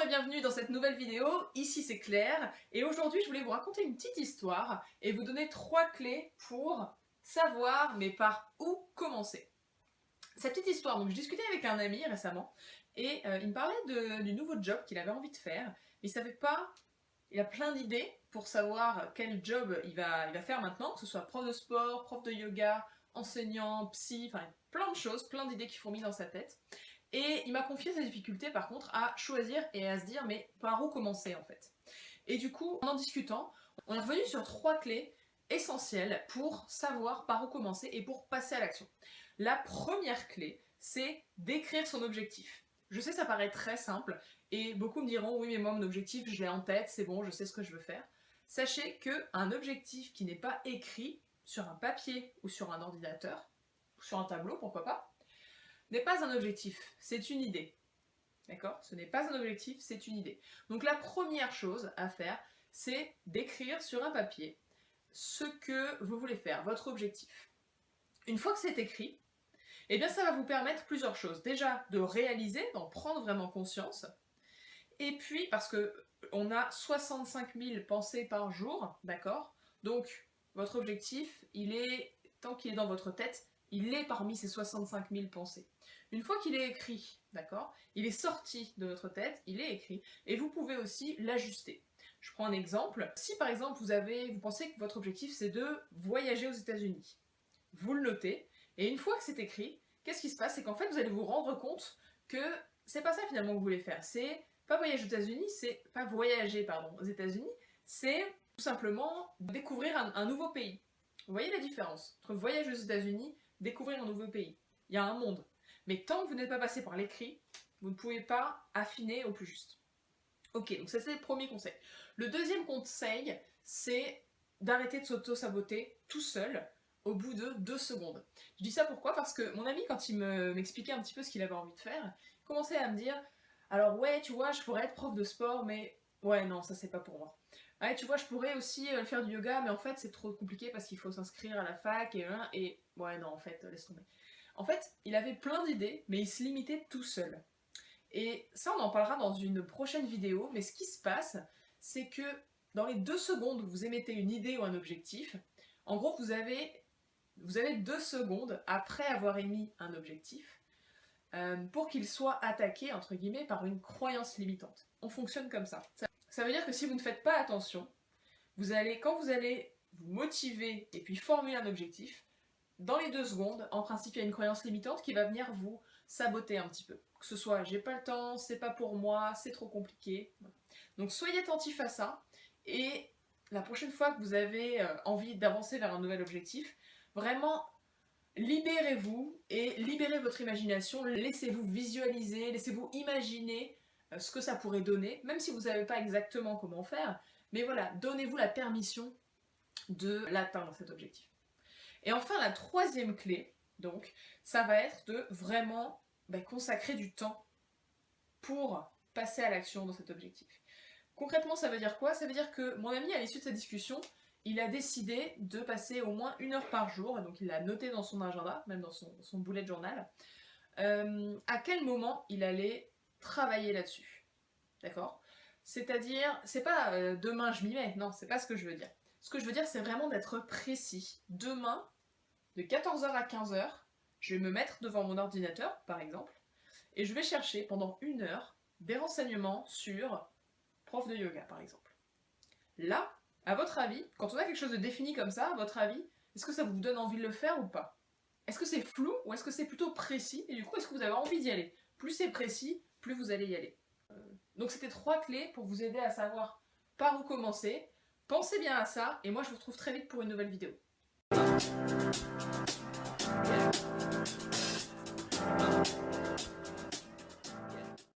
bienvenue dans cette nouvelle vidéo, ici c'est Claire, et aujourd'hui je voulais vous raconter une petite histoire et vous donner 3 clés pour savoir, mais par où commencer. Cette petite histoire, donc je discutais avec un ami récemment, et il me parlait du nouveau job qu'il avait envie de faire, mais il savait pas, il a plein d'idées pour savoir quel job il va faire maintenant, que ce soit prof de sport, prof de yoga, enseignant, psy, enfin plein de choses, plein d'idées qui fourmillent dans sa tête. Et il m'a confié ses difficultés par contre à choisir et à se dire mais par où commencer en fait. Et du coup, en discutant, on est revenu sur 3 clés essentielles pour savoir par où commencer et pour passer à l'action. La première clé, c'est d'écrire son objectif. Je sais ça paraît très simple et beaucoup me diront oui mais moi mon objectif je l'ai en tête, c'est bon, je sais ce que je veux faire. Sachez qu'un objectif qui n'est pas écrit sur un papier ou sur un ordinateur, ou sur un tableau pourquoi pas, n'est pas un objectif, c'est une idée. D'accord? Ce n'est pas un objectif, c'est une idée. Donc la première chose à faire, c'est d'écrire sur un papier ce que vous voulez faire, votre objectif. Une fois que c'est écrit, eh bien ça va vous permettre plusieurs choses. Déjà de réaliser, d'en prendre vraiment conscience. Et puis, parce que on a 65 000 pensées par jour, d'accord? Donc votre objectif, tant qu'il est dans votre tête, il est parmi ces 65 000 pensées. Une fois qu'il est écrit, d'accord, il est sorti de votre tête, il est écrit, et vous pouvez aussi l'ajuster. Je prends un exemple. Si par exemple vous pensez que votre objectif c'est de voyager aux États-Unis, vous le notez, et une fois que c'est écrit, qu'est-ce qui se passe? C'est qu'en fait vous allez vous rendre compte que c'est pas ça finalement que vous voulez faire. C'est pas voyager aux États-Unis, c'est pas voyager aux États-Unis, c'est tout simplement découvrir un nouveau pays. Vous voyez la différence entre voyager aux États-Unis, découvrir un nouveau pays. Il y a un monde. Mais tant que vous n'êtes pas passé par l'écrit, vous ne pouvez pas affiner au plus juste. Ok, donc ça c'est le premier conseil. Le deuxième conseil, c'est d'arrêter de s'auto-saboter tout seul au bout de 2 secondes. Je dis ça pourquoi? Parce que mon ami, quand il m'expliquait un petit peu ce qu'il avait envie de faire, il commençait à me dire « Alors ouais, tu vois, je pourrais être prof de sport, mais ouais, non, ça c'est pas pour moi. Ouais, tu vois, je pourrais aussi faire du yoga, mais en fait c'est trop compliqué parce qu'il faut s'inscrire à la fac et ouais, non, en fait, laisse tomber. » En fait, il avait plein d'idées, mais il se limitait tout seul. Et ça, on en parlera dans une prochaine vidéo, mais ce qui se passe, c'est que dans les 2 secondes où vous émettez une idée ou un objectif, en gros, vous avez 2 secondes après avoir émis un objectif pour qu'il soit attaqué, entre guillemets, par une croyance limitante. On fonctionne comme ça. Ça veut dire que si vous ne faites pas attention, quand vous allez vous motiver et puis formuler un objectif, dans les 2 secondes, en principe, il y a une croyance limitante qui va venir vous saboter un petit peu. Que ce soit j'ai pas le temps, c'est pas pour moi, c'est trop compliqué. Donc soyez attentif à ça et la prochaine fois que vous avez envie d'avancer vers un nouvel objectif, vraiment libérez-vous et libérez votre imagination, laissez-vous visualiser, laissez-vous imaginer ce que ça pourrait donner, même si vous ne savez pas exactement comment faire, mais voilà, donnez-vous la permission de l'atteindre cet objectif. Et enfin, la troisième clé, donc, ça va être de vraiment consacrer du temps pour passer à l'action dans cet objectif. Concrètement, ça veut dire quoi? Ça veut dire que mon ami, à l'issue de cette discussion, il a décidé de passer au moins 1 heure par jour, et donc il l'a noté dans son agenda, même dans son bullet journal, à quel moment il allait travailler là-dessus. D'accord? C'est-à-dire, c'est pas demain je m'y mets, non, c'est pas ce que je veux dire. Ce que je veux dire, c'est vraiment d'être précis. Demain, de 14h à 15h, je vais me mettre devant mon ordinateur, par exemple, et je vais chercher pendant 1 heure des renseignements sur prof de yoga, par exemple. Là, à votre avis, quand on a quelque chose de défini comme ça, à votre avis, est-ce que ça vous donne envie de le faire ou pas? Est-ce que c'est flou ou est-ce que c'est plutôt précis? Et du coup, est-ce que vous avez envie d'y aller? Plus c'est précis, plus vous allez y aller. Donc c'était 3 clés pour vous aider à savoir par où commencer. Pensez bien à ça, et moi je vous retrouve très vite pour une nouvelle vidéo.